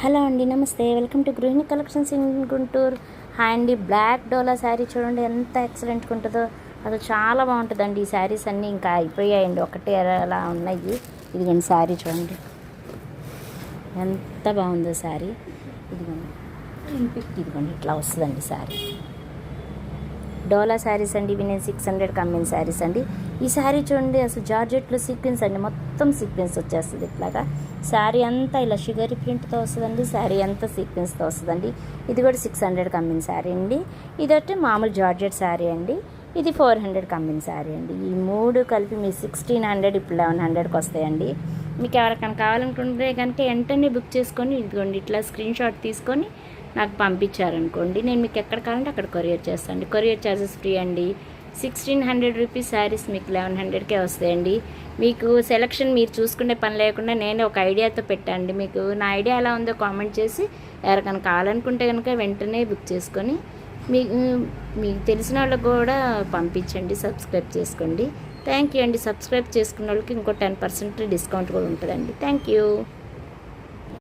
Hello అండి, నమస్తే. Welcome to గృహిణి కలెక్షన్స్ ఇన్ గుంటూరు. హాయ్ అండి. బ్లాక్ డోలా శారీ చూడండి ఎంత ఎక్సలెంట్గా ఉంటుందో. అది చాలా బాగుంటుందండి. ఈ శారీస్ అన్నీ ఇంకా అయిపోయాయండి, ఒకటి అలా ఉన్నాయి. ఇదిగోండి శారీ చూడండి ఎంత బాగుందో శారీ. ఇదిగోండి ఇదిగోండి ఇట్లా వస్తుందండి శారీ. డోలా శారీస్ అండి ఇవి. నేను 600 అమ్మిన శారీస్ అండి. ఈ శారీ చూడండి అసలు జార్జెట్లో సీక్వెన్స్ అండి, మొత్తం సీక్వెన్స్ వచ్చేస్తుంది. ఇట్లాగా శారీ అంతా ఇలా షుగర్ ప్రింట్తో వస్తుందండి. శారీ అంతా సీక్వెన్స్తో వస్తుందండి. ఇది కూడా 600 అమ్మిన శారీ అండి. ఇదొట్టి మామూలు జార్జెట్ శారీ అండి. ఇది 400 అమ్మిన శారీ అండి. ఈ మూడు కలిపి మీ 1600, ఇప్పుడు 1100కి వస్తాయండి. మీకు ఎవరికైనా కావాలనుకుంటే కనుక వెంటనే బుక్ చేసుకొని ఇదిగోండి ఇట్లా స్క్రీన్ షాట్ తీసుకొని నాకు పంపించారనుకోండి, నేను మీకు ఎక్కడ కావాలంటే అక్కడ కొరియర్ చేస్తాను. కొరియర్ ఛార్జెస్ ఫ్రీ అండి. 1600 రూపీస్ శారీస్ మీకు 1100కే వస్తాయండి. మీకు సెలక్షన్ మీరు చూసుకునే పని లేకుండా నేను ఒక ఐడియాతో పెట్టండి. మీకు నా ఐడియా ఎలా ఉందో కామెంట్ చేసి ఎవరికైనా కావాలనుకుంటే కనుక వెంటనే బుక్ చేసుకొని మీకు తెలిసిన వాళ్ళకి కూడా పంపించండి. సబ్స్క్రైబ్ చేసుకోండి. థ్యాంక్ యూ అండి. సబ్స్క్రైబ్ చేసుకున్న వాళ్ళకి ఇంకో 10% డిస్కౌంట్ కూడా ఉంటుందండి. Thank you.